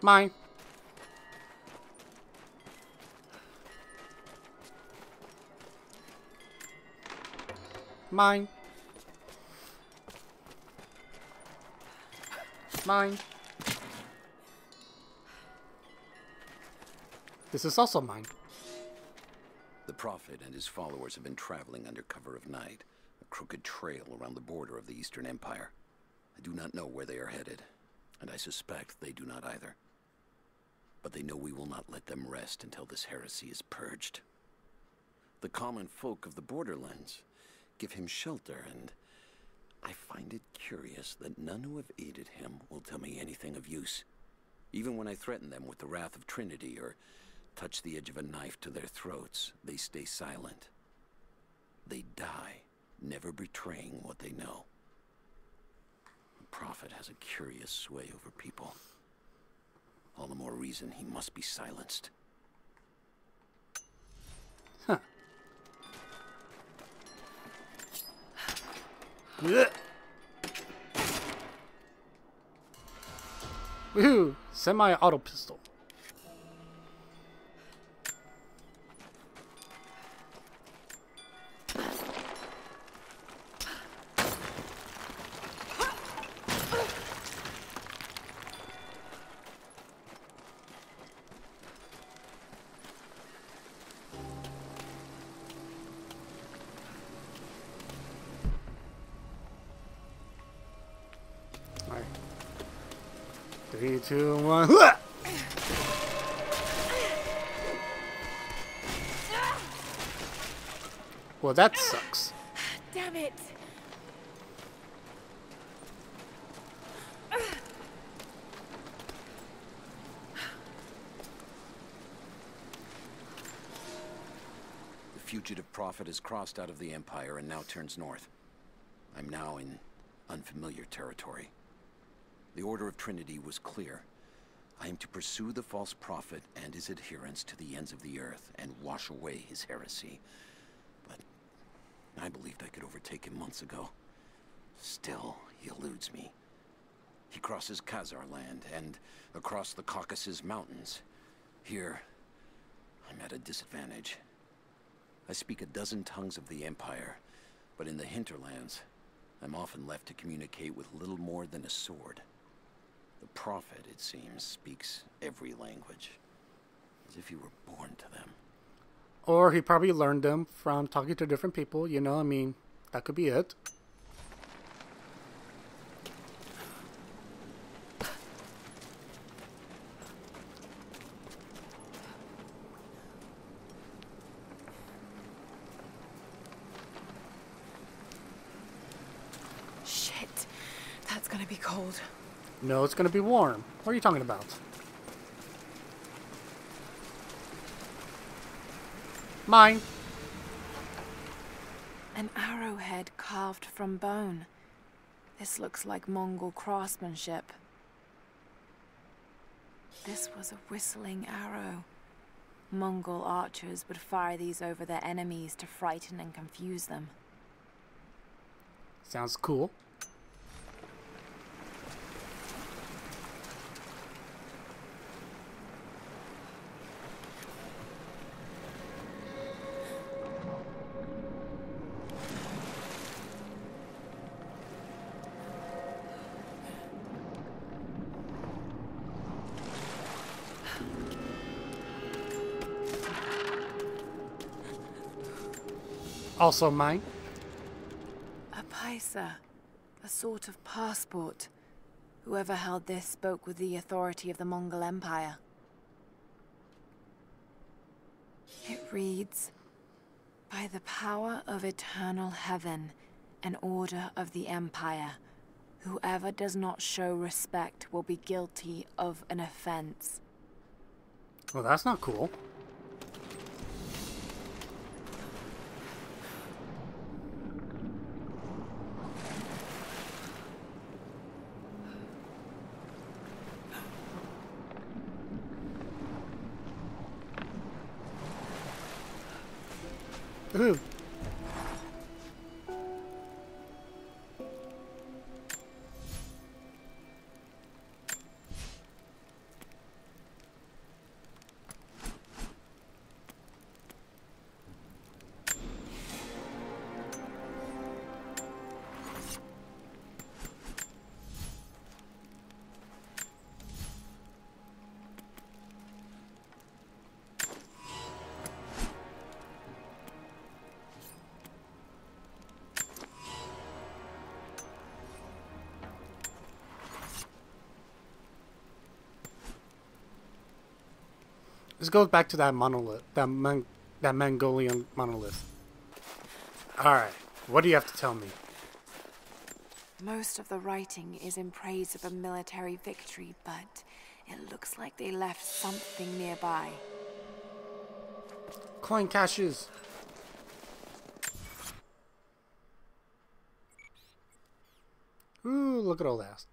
Mine. Mine. Mine. This is also mine. The Prophet and his followers have been traveling under cover of night, a crooked trail around the border of the Eastern Empire. I do not know where they are headed, and I suspect they do not either. But they know we will not let them rest until this heresy is purged. The common folk of the borderlands give him shelter, and I find it curious that none who have aided him will tell me anything of use. Even when I threaten them with the wrath of Trinity or touch the edge of a knife to their throats, they stay silent. They die, never betraying what they know. The Prophet has a curious sway over people. All the more reason he must be silenced. Huh. Ugh. Woohoo! Semi-auto pistol. Alright. 3, 2, 1. Well, that sucks. Damn it! The fugitive Prophet has crossed out of the Empire and now turns north. I'm now in unfamiliar territory. The Order of Trinity was clear. I am to pursue the false prophet and his adherents to the ends of the earth and wash away his heresy. But I believed I could overtake him months ago. Still, he eludes me. He crosses Khazar land and across the Caucasus Mountains. Here, I'm at a disadvantage. I speak a dozen tongues of the Empire, but in the hinterlands, I'm often left to communicate with little more than a sword. The Prophet, it seems, speaks every language, as if he were born to them. Or he probably learned them from talking to different people, you know, I mean, that could be it. Shit. That's gonna be cold. No, it's gonna be warm. What are you talking about? Mine. An arrowhead carved from bone. This looks like Mongol craftsmanship. This was a whistling arrow. Mongol archers would fire these over their enemies to frighten and confuse them. Sounds cool. Also mine. A paisa, a sort of passport. Whoever held this spoke with the authority of the Mongol Empire. It reads, "By the power of eternal heaven, an order of the Empire, whoever does not show respect will be guilty of an offense." Well, that's not cool. Ooh. This goes back to that monolith, that Mongolian monolith. Alright, what do you have to tell me? Most of the writing is in praise of a military victory, but it looks like they left something nearby. Coin caches. Ooh, look at all that.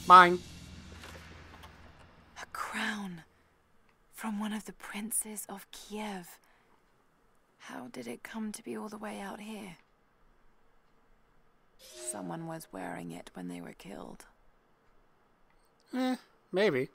Mine. A crown from one of the princes of Kiev. How did it come to be all the way out here? Someone was wearing it when they were killed. Maybe.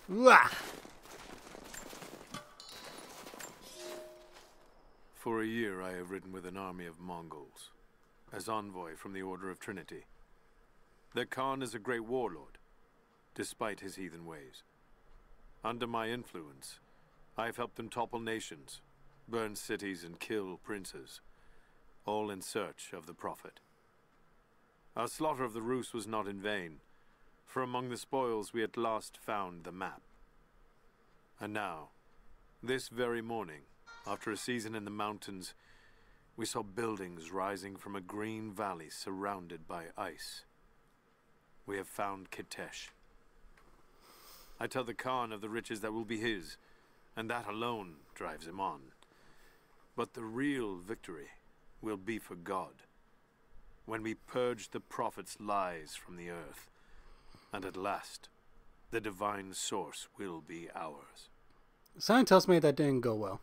Wah! For a year I have ridden with an army of Mongols, as envoy from the Order of Trinity. Their Khan is a great warlord, despite his heathen ways. Under my influence, I have helped them topple nations, burn cities and kill princes, all in search of the Prophet. Our slaughter of the Rus was not in vain, for among the spoils we at last found the map. And now, this very morning, after a season in the mountains, we saw buildings rising from a green valley surrounded by ice. We have found Kitezh. I tell the Khan of the riches that will be his, and that alone drives him on. But the real victory will be for God, when we purge the Prophet's lies from the earth. And at last, the divine source will be ours. Something tells me that didn't go well.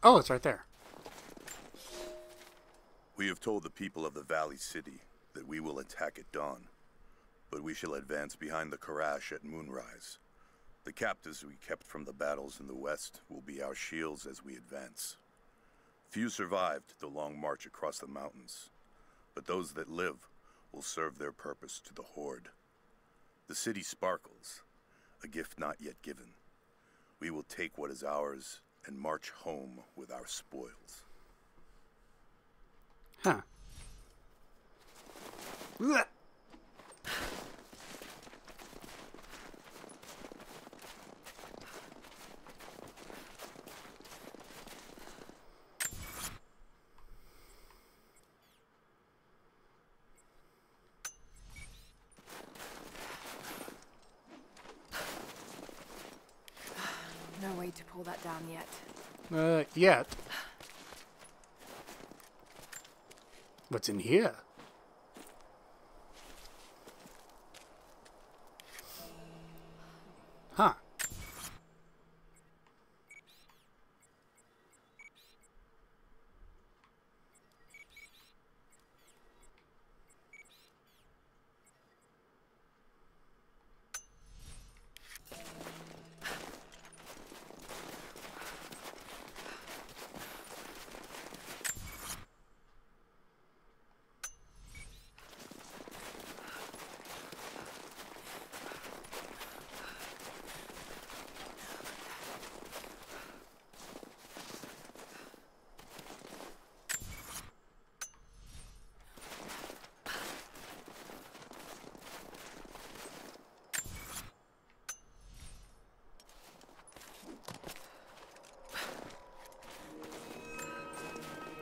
Oh, it's right there. We have told the people of the Valley City that we will attack at dawn, but we shall advance behind the Karash at moonrise. The captives we kept from the battles in the west will be our shields as we advance. Few survived the long march across the mountains, but those that live will serve their purpose to the Horde. The city sparkles, a gift not yet given. We will take what is ours and march home with our spoils. Huh. Blech. No way to pull that down yet. Yet. What's in here? Huh.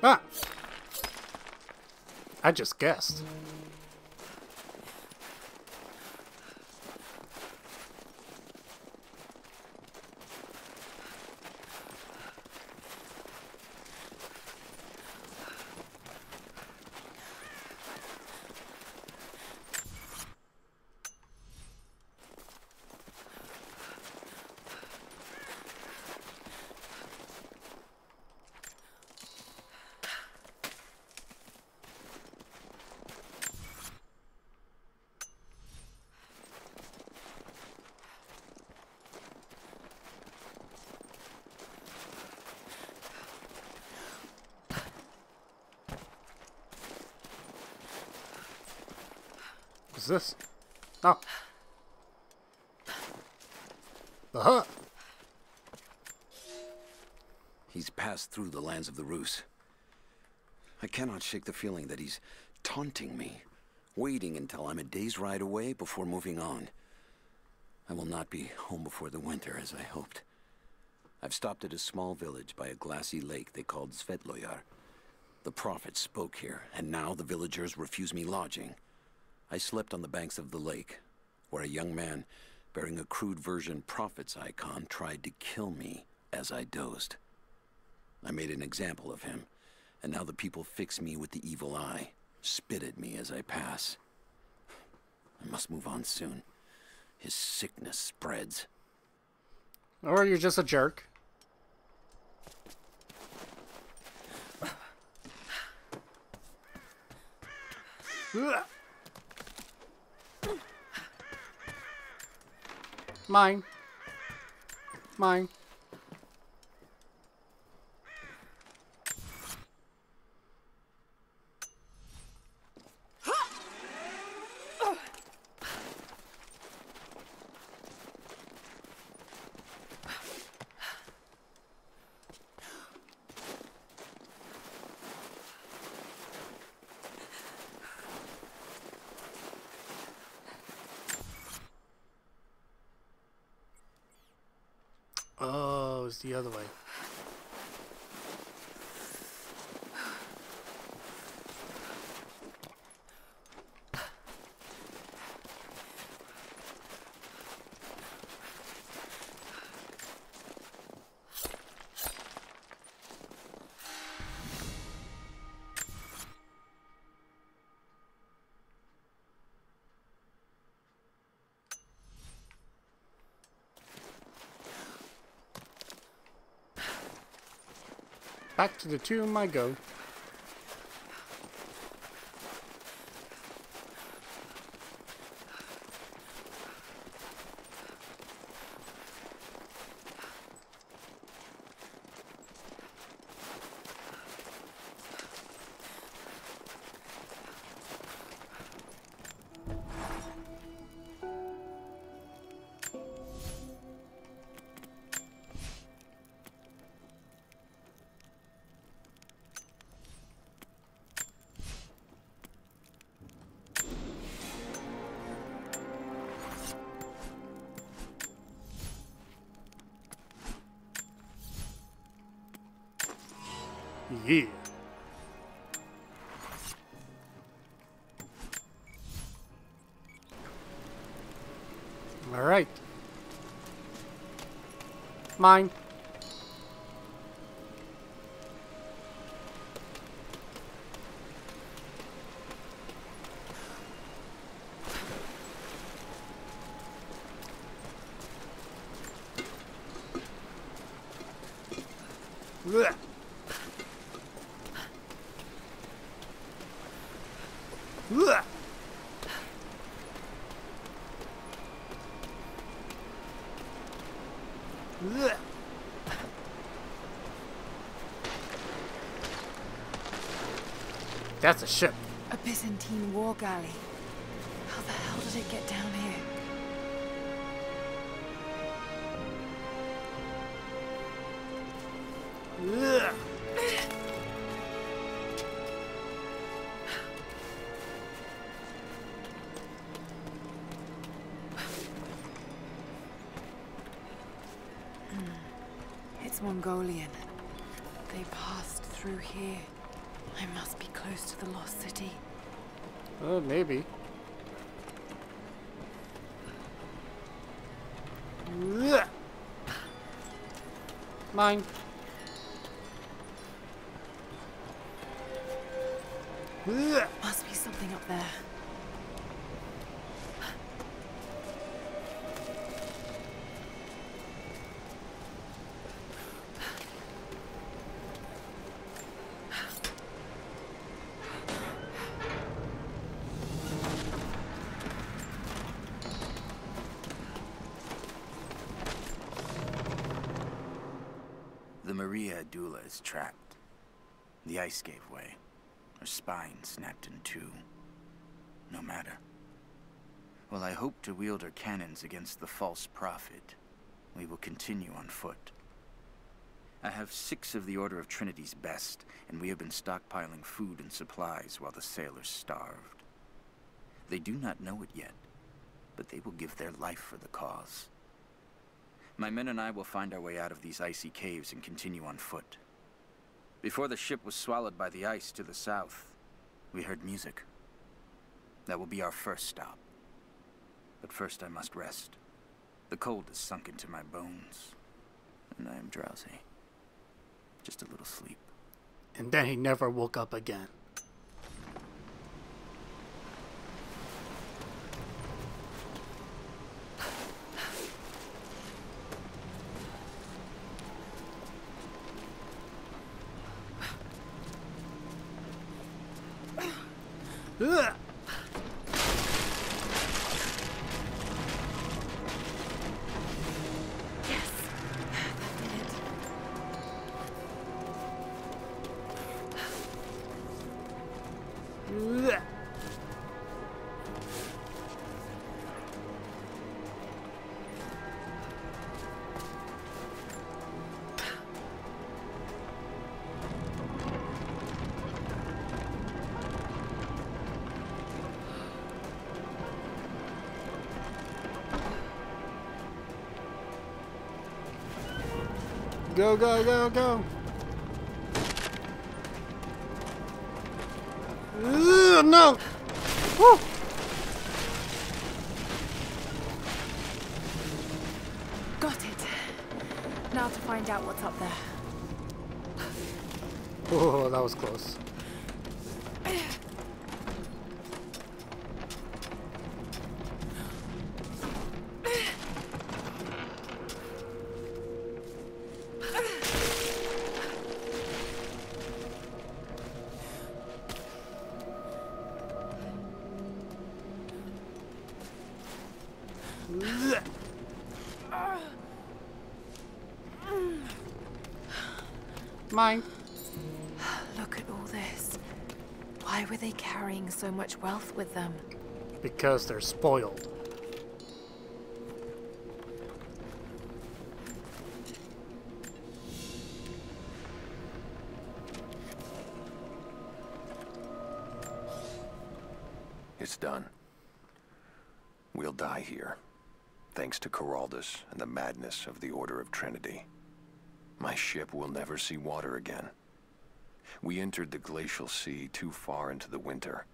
Ah! I just guessed. What's this? Oh. The hut. He's passed through the lands of the Rus. I cannot shake the feeling that he's taunting me, waiting until I'm a day's ride away before moving on. I will not be home before the winter, as I hoped. I've stopped at a small village by a glassy lake they called Svetloyar. The prophet spoke here, and now the villagers refuse me lodging. I slept on the banks of the lake, where a young man bearing a crude version prophet's icon tried to kill me as I dozed. I made an example of him, and now the people fix me with the evil eye, spit at me as I pass. I must move on soon. His sickness spreads. Or you're just a jerk. Mine. Mine. Oh, it's the other way. Back to the tomb I go. Yeah. All right. Mine. Blech. Blech. Blech. That's a ship. A Byzantine war galley. How the hell did it get down here? Blech. It's Mongolian. They passed through here. I must be close to the lost city. Maybe. Ugh. Mine. Ugh. Must be something up there. The Maria Adula is trapped. The ice gave way. Her spine snapped in two. No matter. While I hope to wield her cannons against the false prophet, we will continue on foot. I have 6 of the Order of Trinity's best, and we have been stockpiling food and supplies while the sailors starved. They do not know it yet, but they will give their life for the cause. My men and I will find our way out of these icy caves and continue on foot. Before the ship was swallowed by the ice to the south, we heard music. That will be our first stop. But first I must rest. The cold has sunk into my bones, and I am drowsy. Just a little sleep. And then he never woke up again. Ugh. Yes, that did it. Ugh. Go, go, go, go. Ugh, no. Woo. Got it. Now to find out what's up there. Oh, that was close. Mine. Look at all this. Why were they carrying so much wealth with them? Because they're spoiled. It's done. We'll die here, thanks to Coraldus and the madness of the Order of Trinity. My ship will never see water again. We entered the glacial sea too far into the winter.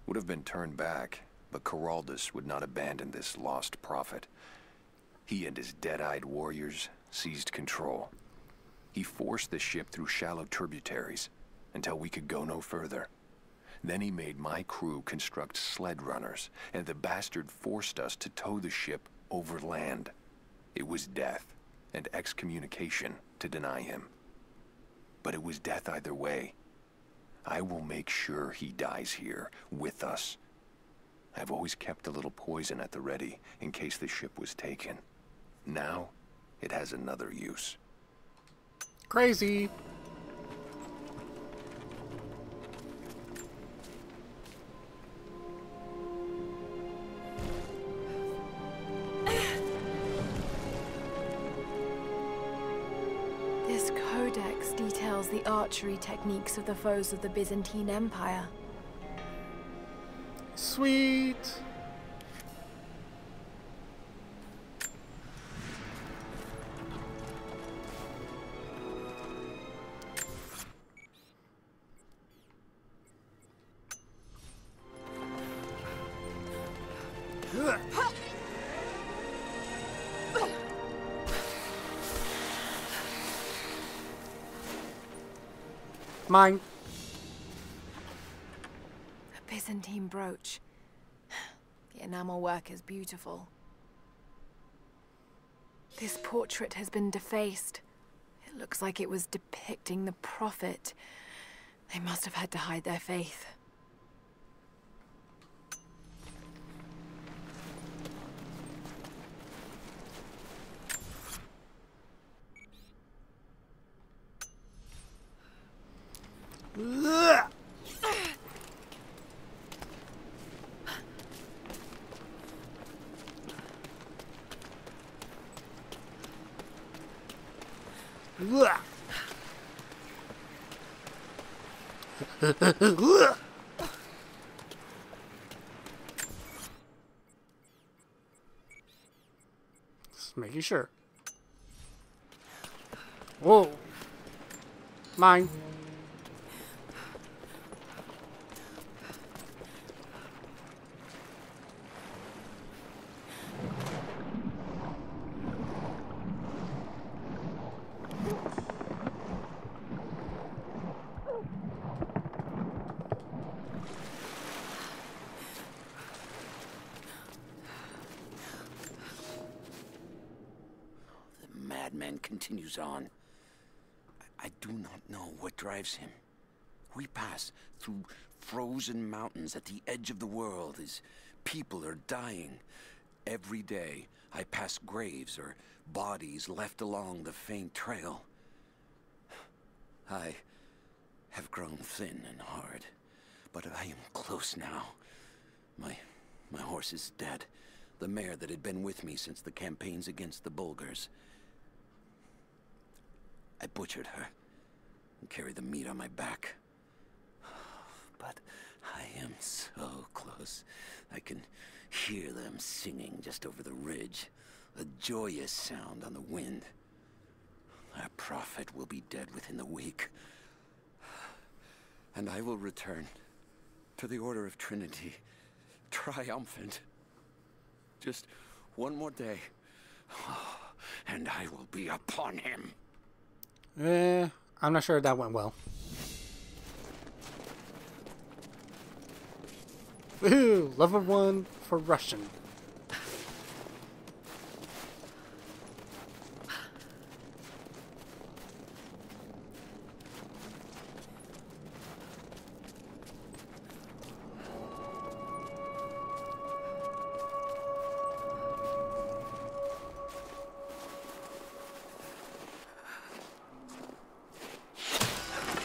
Would have been turned back, but Coraldus would not abandon this lost prophet. He and his dead-eyed warriors seized control. He forced the ship through shallow tributaries until we could go no further. Then he made my crew construct sled runners, and the bastard forced us to tow the ship over land. It was death and excommunication to deny him. But it was death either way. I will make sure he dies here, with us. I've always kept a little poison at the ready, in case the ship was taken. Now, it has another use. Crazy. This codex details the archery techniques of the foes of the Byzantine Empire. Sweet. Mine. A Byzantine brooch. The enamel work is beautiful. This portrait has been defaced. It looks like it was depicting the Prophet. They must have had to hide their faith. Ugh. Ugh. Ugh. Just making sure. Whoa. Mine. Madman continues on. I do not know what drives him. We pass through frozen mountains at the edge of the world as people are dying. Every day, I pass graves or bodies left along the faint trail. I have grown thin and hard, but I am close now. My horse is dead. The mare that had been with me since the campaigns against the Bulgars. I butchered her and carried the meat on my back. But I am so close. I can hear them singing just over the ridge. A joyous sound on the wind. Our prophet will be dead within the week. And I will return to the Order of Trinity, triumphant. Just one more day, and I will be upon him. I'm not sure that went well. Woohoo! Level 1 for Russian.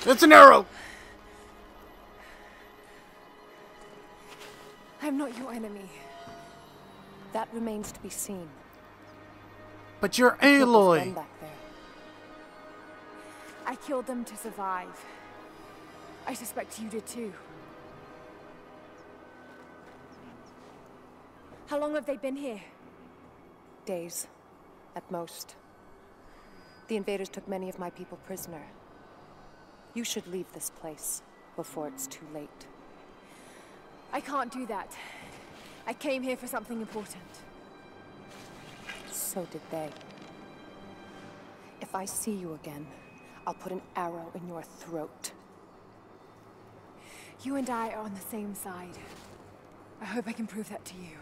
It's an arrow! I'm not your enemy. That remains to be seen. But you're Killed those Aloy! men back there. I killed them to survive. I suspect you did too. How long have they been here? Days, at most. The invaders took many of my people prisoner. You should leave this place before it's too late. I can't do that. I came here for something important. So did they. If I see you again, I'll put an arrow in your throat. You and I are on the same side. I hope I can prove that to you.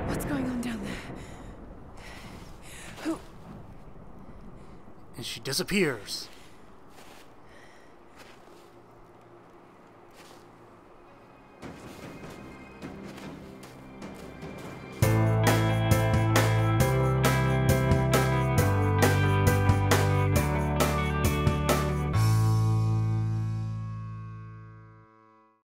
What's going on down there? Who? And she disappears.